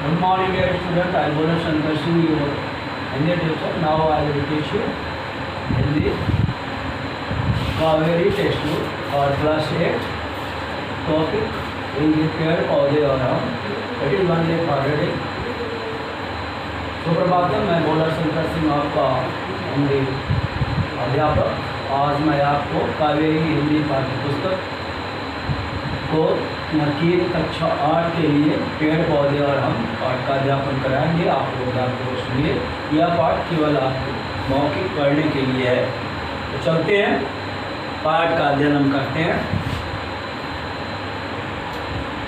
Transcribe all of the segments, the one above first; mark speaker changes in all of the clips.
Speaker 1: Good morning, dear student. I will Shankar Singh, your Hindi teacher. Now I will teach you Hindi Kaveri textbook or class 8 topic in the पेड़ पौधे और हम. That is only for reading. Suprabhatam, मैं बोला शंकर सिंह आपका हिंदी अध्यापक. आज मैं आपको कावेरी हिंदी पाठ्य पुस्तक को नकीर कक्षा 8 के लिए पेड़ पौधे और हम पाठ का अध्यापन कराएंगे. आप लोग ध्यान को सुनिए. यह पाठ केवल आपको मौखिक पढ़ने के लिए है. तो चलते हैं, पाठ का अध्ययन हम करते हैं.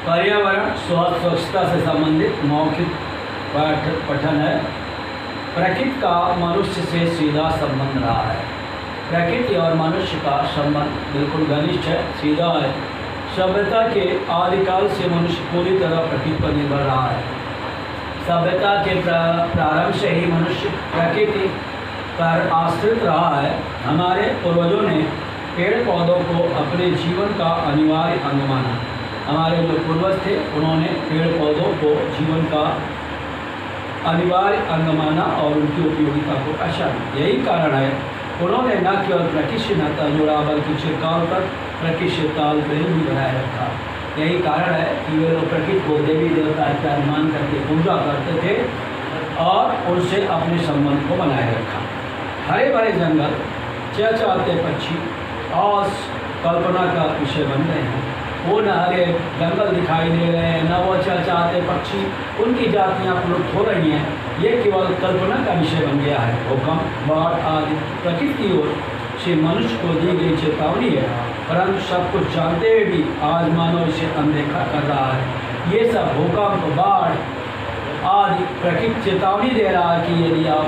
Speaker 1: पर्यावरण स्वच्छता से संबंधित मौखिक पठन है. प्रकृति का मनुष्य से सीधा संबंध रहा है. प्रकृति और मनुष्य का संबंध बिल्कुल घनिष्ठ है, सीधा है. सभ्यता के आदिकाल से मनुष्य पूरी तरह प्रकृति पर निर्भर रहा है. सभ्यता के प्रारंभ से ही मनुष्य प्रकृति पर आश्रित रहा है. हमारे पूर्वजों ने पेड़ पौधों को अपने जीवन का अनिवार्य अंग माना. हमारे जो पूर्वज थे उन्होंने पेड़ पौधों को जीवन का अनिवार्य अंग माना और उनकी उपयोगिता को पहचाना. यही कारण है उन्होंने न केवल प्रकृति से नाता जोड़ा बल्कि चिरकाल तक प्रकृति से तालमेल भी बनाए रखा. यही कारण है कि वे लोग प्रकृति को देवी देवता का मान करके पूजा करते थे और उनसे अपने संबंध को बनाए रखा. हरे भरे जंगल, चहचहाते पक्षी आज कल्पना का विषय बन रहे हैं. वो न हरे जंगल दिखाई दे रहे हैं, न वो चहचहाते पक्षी, उनकी जातियाँ विलुप्त हो रही हैं. ये केवल कल्पना का विषय बन गया है. भूकंप, बाढ़ आदि प्रकृति की ओर से मनुष्य को दी गई चेतावनी है, परंतु सब कुछ जानते हुए भी आज मानव इसे अनदेखा कर रहा है. ये सब भूकंप, बाढ़ आदि प्रकृति चेतावनी दे रहा है कि यदि आप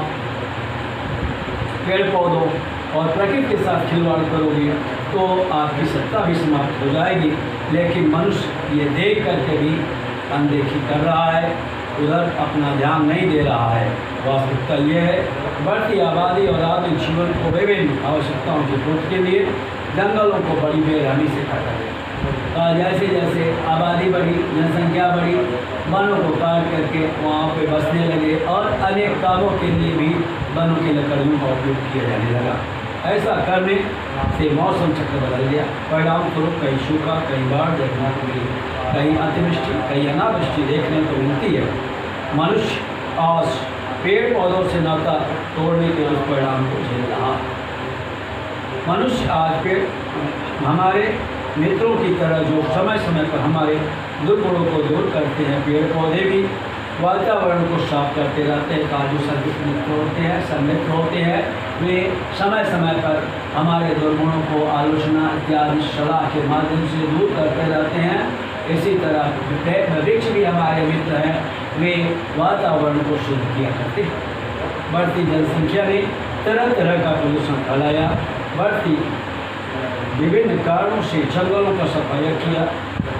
Speaker 1: पेड़ पौधों और प्रकृति के साथ खिलवाड़ करोगे तो आपकी सत्ता भी समाप्त हो जाएगी. लेकिन मनुष्य ये देख करके भी अनदेखी कर रहा है, उधर अपना ध्यान नहीं दे रहा है. वास्तविकता ये है बढ़ती आबादी और आधुनिक जीवन को विभिन्न आवश्यकताओं की पूर्ति के लिए जंगलों को बड़ी बेरहमी से काटा गया. जैसे जैसे आबादी बढ़ी, जनसंख्या बढ़ी, वनों को काट करके वहाँ पे बसने लगे और अनेक कामों के लिए भी वनों की लकड़ियों का उपयोग किया जाने लगा. ऐसा करने से मौसम चक्र बदल गया. परिणाम स्वरूप कहीं सूखा, कहीं बाढ़ देखने को मिली, कहीं अतिवृष्टि, कहीं अनावृष्टि देखने को मिलती है. मनुष्य आज पेड़ पौधों से नाता तोड़ने के उस परिणाम को झेल रहा. मनुष्य आज पेड़ हमारे मित्रों की तरह जो समय समय पर हमारे दुर्गुणों को दूर करते हैं. पेड़ पौधे भी वातावरण को साफ करते रहते हैं. काजू मित्र होते हैं, सन्मित्र होते हैं. वे समय समय पर हमारे दुर्गुणों को आलोचना इत्यादि सलाह के माध्यम से दूर करते रहते हैं. इसी तरह वृक्ष भी हमारे मित्र हैं, वे वातावरण को शुद्ध किया करते हैं. बढ़ती जनसंख्या ने तरह तरह का प्रदूषण फैलाया. बढ़ती विभिन्न कारणों से जंगलों का सफाया किया.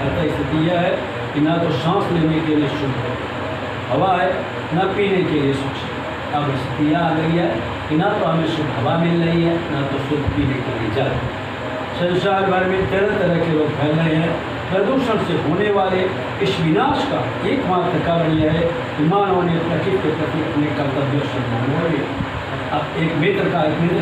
Speaker 1: अतः स्थिति यह है कि न तो सांस लेने के लिए शुद्ध हवा है, न पीने के लिए स्वच्छ. अब स्थिति यह आ गई है कि न तो हमें शुद्ध हवा मिल रही है, न तो शुद्ध पीने के लिए जल. संसार भर में तरह तरह के रोग फैल रहे हैं. प्रदूषण से होने वाले इस विनाश का एकमात्र कारण यह है कि मानव ने प्रकृति के प्रति अपने कर्तव्यों से भूल गए. अब एक मित्र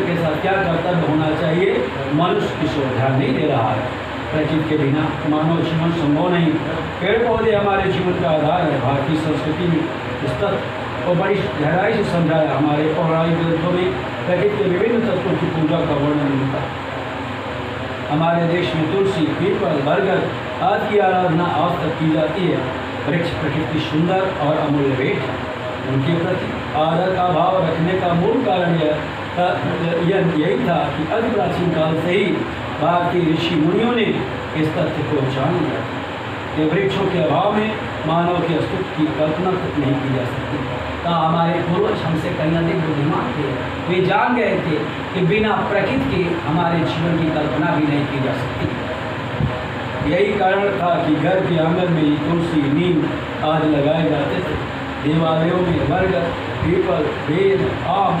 Speaker 1: के साथ क्या कर्तव्य होना चाहिए, मनुष्य किस ओर ध्यान नहीं दे रहा है. प्रकृति के बिना मानव जीवन संभव नहीं. पेड़ पौधे हमारे जीवन का आधार है. भारतीय संस्कृति में इस तत्व को बड़ी गहराई से समझाया. हमारे पौराणिक ग्रंथों में प्रकृति के विभिन्न तत्वों की पूजा का वर्णन मिलता है. हमारे देश में तुलसी, पीपल, बरगद आदि की आराधना आज तक की जाती है. वृक्ष प्रकृति की सुंदर और अमूल्य भेंट है. उनके प्रति आदर का भाव रखने का मूल कारण यही था कि अति प्राचीन काल से ही भारतीय ऋषि मुनियों ने इस तथ्य को जान लिया कि वृक्षों के अभाव में मानव के अस्तित्व की कल्पना तक नहीं की जा सकती. हमारे पूर्वज हमसे कहीं अधिक बुद्धिमान थे. वे जान गए थे कि बिना प्रकृति के हमारे जीवन की कल्पना भी नहीं की जा सकती. यही कारण था कि घर के आंगन में तुलसी, नीम आदि लगाए जाते थे. देवालयों में बरगद, पीपल, बेल, आम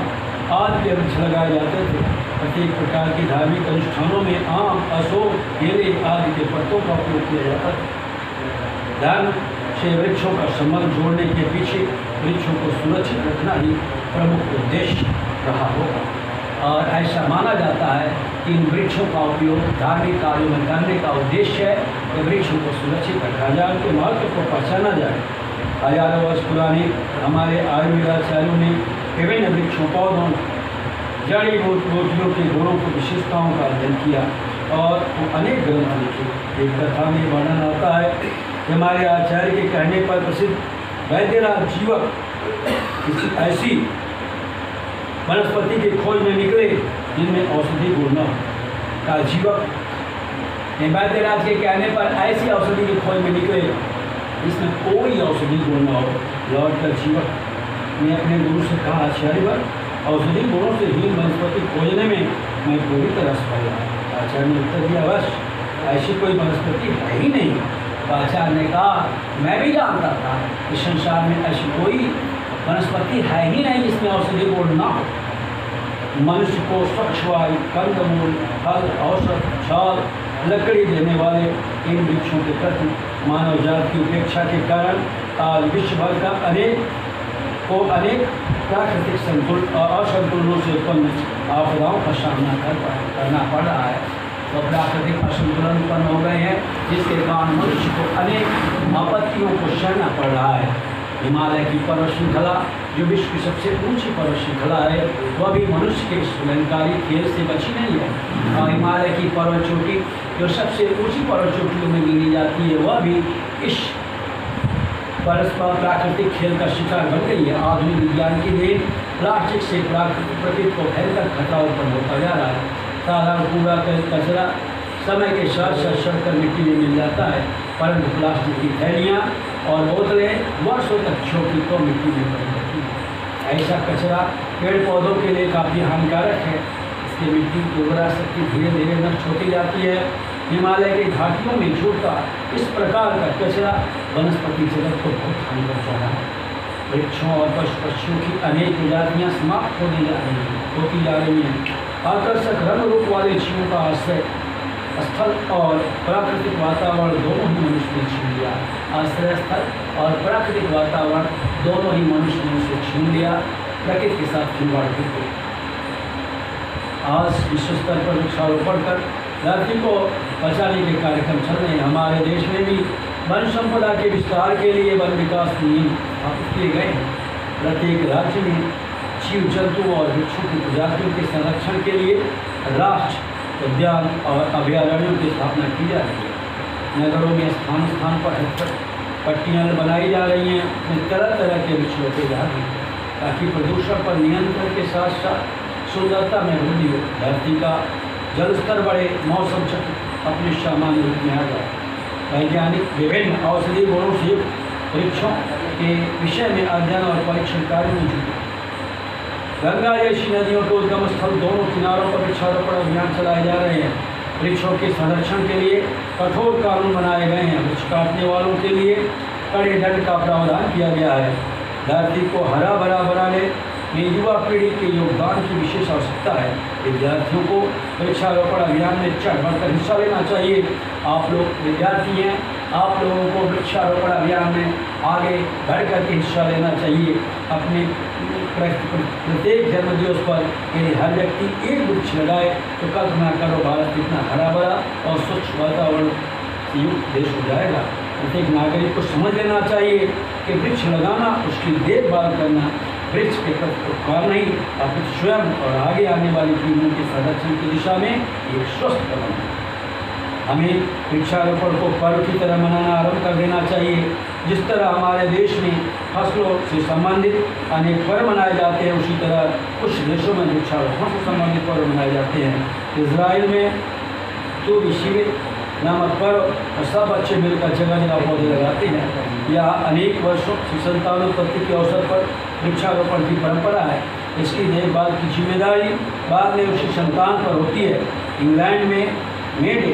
Speaker 1: आदि के वृक्ष लगाए जाते थे. प्रत्येक प्रकार के धार्मिक अनुष्ठानों में आम, अशोक, केले आदि के पत्तों का उपयोग किया जाता था. धर्म, से वृक्षों का संबंध जोड़ने के पीछे वृक्षों को सुरक्षित रखना ही प्रमुख उद्देश्य रहा होगा। और ऐसा माना जाता है कि इन वृक्षों का उपयोग धार्मिक कार्यों में करने का उद्देश्य है कि वृक्षों को सुरक्षित रखा जाए, उनके महत्व को पहचाना जाए। हजारों वर्ष पुराने हमारे आयुर्वेदाचार्यों ने विभिन्न वृक्षों पौधों जड़ी बूटियों के गुणों की विशेषताओं का अध्ययन किया और अनेक ग्रंथ लिखे। एक कथा में वर्णन आता है कि हमारे आचार्य के कहने पर प्रसिद्ध वैद्यराज जीवक किसी ऐसी वनस्पति की खोज में निकले जिनमें औषधि गुण न हो। जीवक वैद्यराज के कहने पर ऐसी औषधि की खोज में निकले इसमें कोई औषधि गुण न हो। लौट कर जीवक ने अपने गुरु से कहा, आचार्यवर, औषधि गुणों से हीन वनस्पति खोजने में मैं पूरी तरह सफल रहा। आचार्य ने उत्तर दिया, अवश्य ऐसी कोई वनस्पति है ही नहीं। तो आचार्य ने कहा, मैं भी जानता था इस संसार में ऐसी कोई वनस्पति है ही नहीं जिसमें औषधि गुण ना हो। मनुष्य को स्वच्छ वायु, कंदमूल, फल, औषध, छाल, लकड़ी देने वाले इन वृक्षों के प्रति मानव जाति की उपेक्षा के कारण आज विश्व भर का अनेक प्राकृतिक असंतुलनों से उत्पन्न आपदाओं का सामना करना पड़ रहा है। तो प्राकृतिक असंतुलन उत्पन्न हो गए हैं जिसके कारण मनुष्य को अनेक आपत्तियों को सहना पड़ रहा है। हिमालय की पर्वत श्रृंखला जो विश्व की सबसे ऊंची पर्वत श्रृंखला है वह भी मनुष्य के इस विनाशकारी खेल से बची नहीं है। और हिमालय की पर्वत चोटी जो सबसे ऊंची पर्वत चोटियों में गिनी जाती है वह भी इस परस्पर प्राकृतिक खेल का शिकार बन गई है। आधुनिक विज्ञान की देन प्लास्टिक से प्रकृति को फैलकर खतरा उत्पन्न होता जा रहा है। साधारण कूड़ा कचरा समय के साथ साथ सड़कर मिट्टी में मिल जाता है, परंतु प्लास्टिक की थैलियाँ और बोतलें वर्षों तक छोटी तो मिट्टी में बन जाती है। ऐसा कचरा पेड़ पौधों के लिए काफ़ी हानिकारक है। इससे मिट्टी की उर्वरा शक्ति धीरे धीरे नष्ट होती जाती है। हिमालय की घाटियों में छूटता इस प्रकार का कचरा वनस्पति जगत को बहुत हानि पहुँचा रहा है। वृक्षों और पशु पक्षियों की अनेक प्रजातियाँ समाप्त होती जा रही हैं। आकर्षक रंग रूप वाले जीवों का आश्रय स्थल और प्राकृतिक वातावरण दोनों ही मनुष्य ने छीन लिया। आश्रय स्थल और प्राकृतिक वातावरण दोनों ही मनुष्य ने उसे छीन लिया, प्रकृति के साथ खिलवाड़ करके। आज विश्व स्तर पर वृक्षारोपण कर धरती को बचाने के कार्यक्रम चल रहे हैं। हमारे देश में भी वन संपदा के विस्तार के लिए वन विकास नियम स्थापित किए गए हैं। प्रत्येक राज्य में जीव जंतु और वृक्षों की प्रजातियों के संरक्षण के लिए राष्ट्रीय उद्यान और अभयारण्यों की स्थापना की जा रही है। नगरों में स्थान स्थान पर पट्टियाँ बनाई जा रही हैं, उसमें तरह तरह के वृक्ष रोपे जा रहे हैं ताकि प्रदूषण पर नियंत्रण के साथ साथ सुंदरता में वृद्धि हो, धरती का जल स्तर बढ़े, मौसम चक्र अपने सामान्य रूप में आ जाए। वैज्ञानिक विभिन्न औषधीय गुणों से युक्त वृक्षों के विषय में अध्ययन और परीक्षण कार्य में जुटे। गंगा जैसी नदियों के उद्गम स्थल दोनों किनारों पर वृक्षारोपण अभियान चलाए जा रहे हैं। वृक्षों के संरक्षण के लिए कठोर कानून बनाए गए हैं। वृक्ष काटने वालों के लिए कड़े दंड का प्रावधान किया गया है। धरती को हरा भरा बनाने में युवा पीढ़ी के योगदान की विशेष आवश्यकता है। विद्यार्थियों को वृक्षारोपण अभियान में चढ़ बढ़कर हिस्सा लेना चाहिए। आप लोग विद्यार्थी हैं, आप लोगों को वृक्षारोपण अभियान में आगे बढ़कर के हिस्सा लेना चाहिए। अपने प्रत्येक जन्मदिवस पर यदि हर व्यक्ति एक वृक्ष लगाए तो कल्पना करो भारत कितना हरा भरा और स्वच्छ वातावरण युक्त देश हो जाएगा। प्रत्येक नागरिक को समझ लेना चाहिए कि वृक्ष लगाना, उसकी देखभाल करना वृक्ष के प्रति उपकार नहीं, अपितु स्वयं और आगे आने वाली पीढ़ियों के संरक्षण की दिशा में एक स्वस्थ कदम है। हमें वृक्षारोपण को पर्व की तरह मनाना आरंभ कर देना चाहिए। जिस तरह हमारे देश में फसलों से संबंधित अनेक पर्व मनाए जाते हैं, उसी तरह कुछ देशों में वृक्षारोपण से संबंधित पर्व मनाए जाते हैं। इजराइल में तो शिविर नामक पर्व और सब बच्चे मिलकर जगह जगह पौधे लगाते हैं। यह अनेक वर्षों से संतानों के अवसर पर वृक्षारोपण की परंपरा है। इसकी देखभाल की जिम्मेदारी बाद में उसी संतान पर होती है। इंग्लैंड में मे डे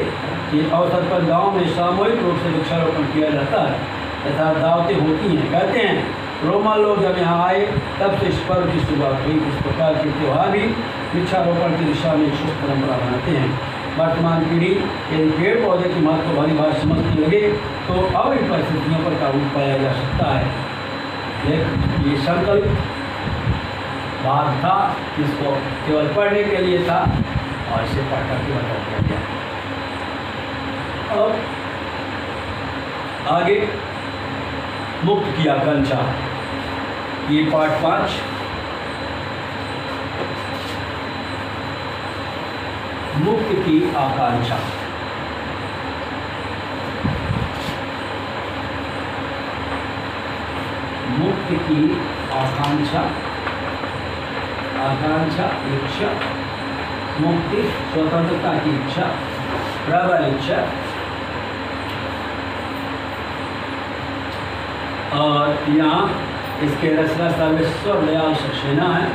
Speaker 1: के अवसर पर गांव में सामूहिक रूप से वृक्षारोपण किया जाता है तथा दावतें होती हैं। कहते हैं रोमन लोग जब यहाँ आए तब से इस पर्व की शुरुआत हुई। इस प्रकार के त्यौहार भी वृक्षारोपण की दिशा में एक शुभ परंपरा बनाते हैं। वर्तमान पीढ़ी यदि पेड़ पौधे की महत्व भली बात समझने लगे तो अब इन परिस्थितियों पर काबू पाया जा सकता है। लेकिन ये संकल्प भाग था, इसको केवल पढ़ने के लिए था और इसे पढ़कर के बता दिया गया। अब आगे मुक्त की आकांक्षा, ये पाठ 5। मुक्त की आकांक्षा। मुक्त की आकांक्षा, आकांक्षा इच्छा, मुक्ति स्वतंत्रता की इच्छा, प्रबल इच्छा। और यहाँ इसके रचना सर्वेश्वर दयाल सक्सेना है।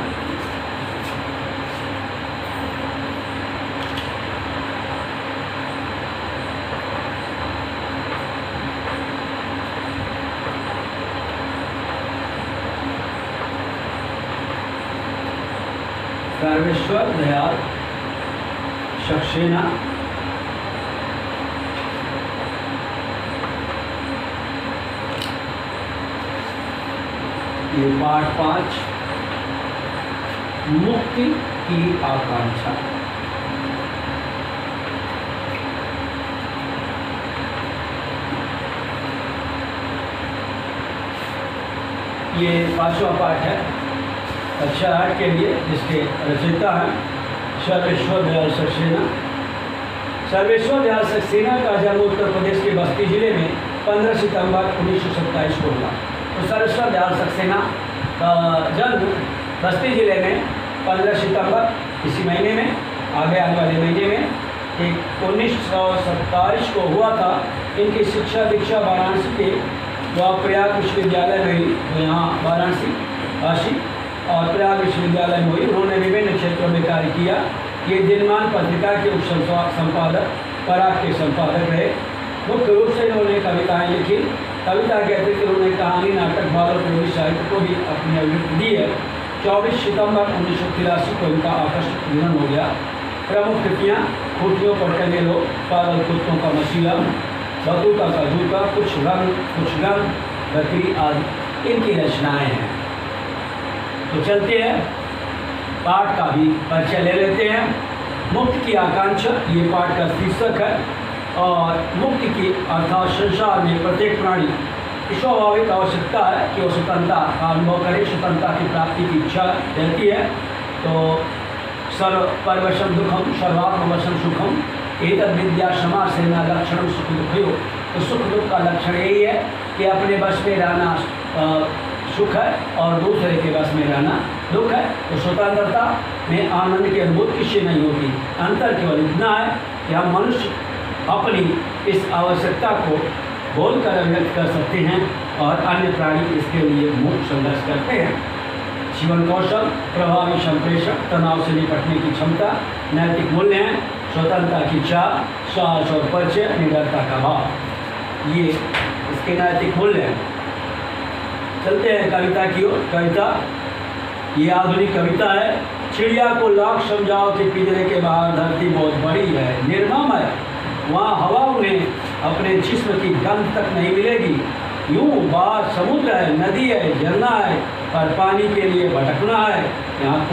Speaker 1: सर्वेश्वर दयाल सक्सेना ये पाठ 5 मुक्ति की आकांक्षा। ये 5वां पाठ है कक्षा 8 के लिए, जिसके रचयिता हैं सर्वेश्वर दयाल सक्सेना। सर्वेश्वर दयाल सक्सेना का जन्म उत्तर प्रदेश के बस्ती जिले में 15 सितंबर 1927 को हुआ। तो सर्वेश्वर दयाल सक्सेना का जन्म बस्ती जिले में 15 सितंबर इसी महीने में, आगे आने वाले महीने में 1927 को हुआ था। इनकी शिक्षा दीक्षा वाराणसी के प्रयाग विश्वविद्यालय में हुई, तो यहाँ वाराणसी काशी और प्रयाग विश्वविद्यालय में हुई। उन्होंने विभिन्न क्षेत्रों में कार्य किया। ये दिनमान पत्रिका के उप संपादक, पराग के संपादक रहे। मुख्य रूप से इन्होंने कविताएं लिखी। कविता के अतिरिक्त उन्होंने कहानी, नाटक, बाल और साहित्य को भी अपनी अभिव्यक्ति दी है। 24 सितंबर 1983 को इनका आकस्मिक निधन हो गया। प्रमुख कृतियाँ खूटियों पर टंगे लोग, पागल कुत्तों का मसीहा, बतूका का जूता, कुछ रंग बकरी आदि इनकी रचनाएँ हैं। तो चलते हैं, पाठ का भी परिचय ले लेते हैं। मुक्ति की आकांक्षा ये पाठ का शीर्षक है। और मुक्ति की अर्थात संसार में प्रत्येक प्राणी की स्वाभाविक आवश्यकता है कि वो स्वतंत्रता का अनुभव करे, स्वतंत्रता की प्राप्ति की इच्छा रहती है। तो सर्व परवशम दुखम सर्वात्मवशम सुखम एतद् विद्या समाज सेना लक्षण सुख दुख हो। तो सुख दुख का लक्षण यही है कि अपने बस में रहना सुख है और दूसरे के बस में रहना दुख है। तो स्वतंत्रता में आनंद की अनुभूति किसी नहीं होती। अंतर केवल इतना है कि हम मनुष्य अपनी इस आवश्यकता को बोलकर अभिव्यक्त कर सकते हैं और अन्य प्राणी इसके लिए मूक संघर्ष करते हैं। जीवन कौशल, प्रभावी संप्रेषण, तनाव से निपटने की क्षमता, नैतिक मूल्य हैं, स्वतंत्रता की चाह, साहस और परिचय, निडरता का भाव, ये इसके नैतिक मूल्य हैं। चलते हैं कविता की ओर। कविता ये आधुनिक कविता है। चिड़िया को लाख समझाओ कि पिंजरे के बाहर धरती बहुत बड़ी है, निर्मम है, वहाँ हवा उन्हें अपने जिस्म की गंध तक नहीं मिलेगी। यूँ बाहर समुद्र है, नदी है, झरना है, पर पानी के लिए भटकना है। यहाँ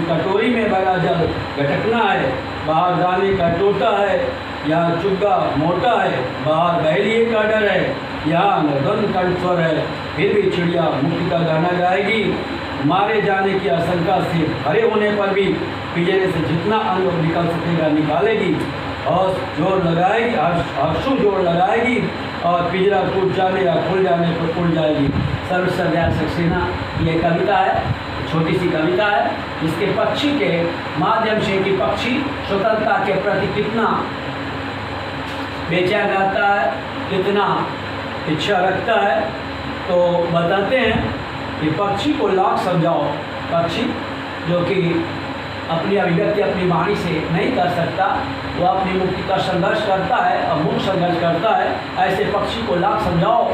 Speaker 1: कटोरी में भरा जल भटकना है, बाहर दाने का टोटा है, यहाँ चुग्गा मोटा है, बाहर बहेलिए का डर है, यहाँ मृदंग कंठस्वर है। फिर भी चिड़िया मुक्ति का गाना गाएगी। मारे जाने की आशंका से भरे होने पर भी पिंजरे से जितना अंग निकल सकेगा निकालेगी और जोर लगाएगी, हर्षु जोर लगाएगी और पिंजरा टूट जाने या खुल जाने पर उड़ जाएगी। सर्वेश्वर दयाल सक्सेना ये कविता है, छोटी सी कविता है, जिसके पक्षी के माध्यम से कि पक्षी स्वतंत्रता के प्रति कितना बेचैन रहता है, कितना इच्छा रखता है। तो बताते हैं कि पक्षी को लाख समझाओ। पक्षी जो कि अपनी अभिव्यक्ति अपनी वाणी से नहीं कर सकता, वो अपनी मुक्ति का संघर्ष करता है और मुक्त संघर्ष करता है। ऐसे पक्षी को लाख समझाओ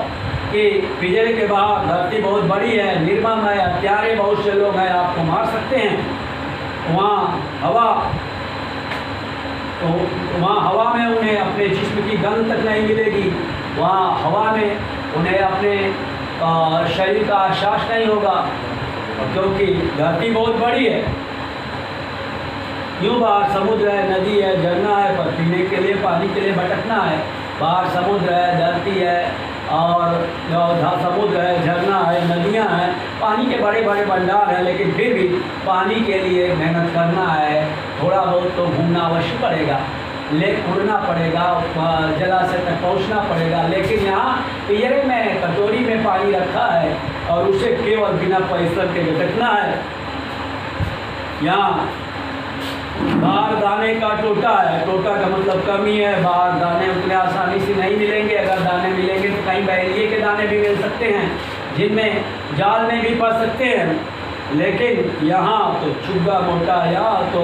Speaker 1: कि पिंजरे के बाहर धरती बहुत बड़ी है, निर्मम है, हत्यारे बहुत से लोग हैं, आपको मार सकते हैं। वहाँ हवा तो वहाँ हवा में उन्हें अपने जिस्म की गंध तक नहीं मिलेगी, वहाँ हवा में उन्हें अपने शरीर का एहसास नहीं होगा, क्योंकि धरती बहुत बड़ी है। यूँ बाहर समुद्र है, नदी है, झरना है, पर पीने के लिए पानी के लिए भटकना है। बाहर समुद्र है, धरती है, और समुद्र है, झरना है, नदियाँ हैं, पानी के बड़े बड़े भंडार हैं, लेकिन फिर भी पानी के लिए मेहनत करना है, थोड़ा बहुत तो घूमना अवश्य पड़ेगा, उड़ना पड़ेगा, जलाशय तक पहुंचना पड़ेगा। लेकिन यहाँ पिंजरे में कटोरी में पानी रखा है और उसे केवल बिना परिश्रम के झटकना है। यहाँ बाहर दाने का टोटा है, टोटा का मतलब कमी है, बाहर दाने उतने आसानी से नहीं मिलेंगे। अगर दाने मिलेंगे तो कहीं बहेलिए के दाने भी मिल सकते हैं, जिनमें जाल में भी पड़ सकते हैं। लेकिन यहाँ तो चुग्गा मोटा, यहाँ तो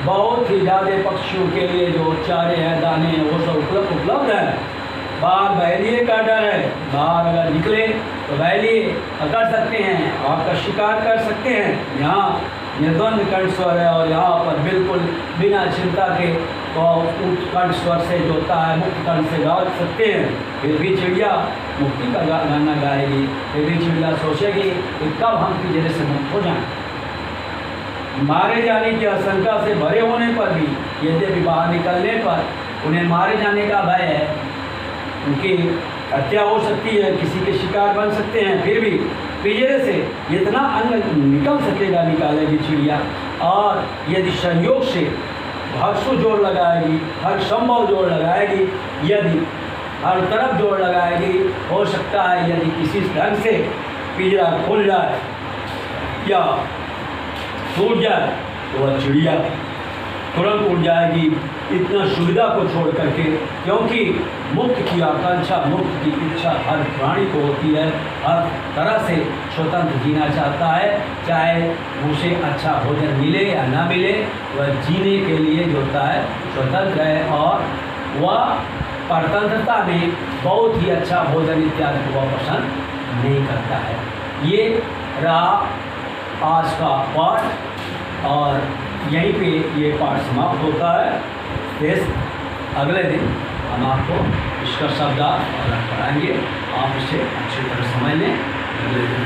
Speaker 1: बहुत ही ज़्यादा पक्षियों के लिए जो चारे हैं, दाने हैं, वो सब उपलब्ध है। बाहर बहेलिए का डर है, बाहर अगर निकले तो बहेलिए पकड़ सकते हैं, आपका शिकार कर सकते हैं। यहाँ निर्द्वंद कंठ स्वर है और यहाँ पर बिल्कुल बिना चिंता के कंठ स्वर से जो होता है, मुक्त कंठ से गा सकते हैं। फिर भी चिड़िया मुक्ति का गाना गाएगी, फिर भी चिड़िया सोचेगी कि कब हम पिंजरे से मुक्त हो जाएं। मारे जाने की आशंका से भरे होने पर भी, यद्यपि बाहर निकलने पर उन्हें मारे जाने का भय है, उनकी हत्या हो सकती है, किसी के शिकार बन सकते हैं, फिर भी पिंजरे से जितना अन्न निकल सकेगा निकालेगी चिड़िया। और यदि संयोग से हर्षु जोड़ लगाएगी, हर संभव जोड़ लगाएगी, यदि हर तरफ जोड़ लगाएगी, हो सकता है यदि किसी ढंग से पिंजरा खुल जाए या टूट जाए तो वह चिड़िया तुरंत उड़ जाएगी, इतना सुविधा को छोड़ करके। क्योंकि मुक्त की आकांक्षा, मुक्त की इच्छा हर प्राणी को होती है, हर तरह से स्वतंत्र जीना चाहता है, चाहे उसे अच्छा भोजन मिले या ना मिले, वह जीने के लिए जो होता है स्वतंत्र है। और वह परतंत्रता में बहुत ही अच्छा भोजन इत्यादि को वह पसंद नहीं करता है। ये रहा आज का पाठ और यहीं पे ये पाठ समाप्त होता है। फिर अगले दिन हम आपको इसका शब्दार्थ और पढ़ाएंगे, आप इसे अच्छी तरह समझ लें। अगले दिन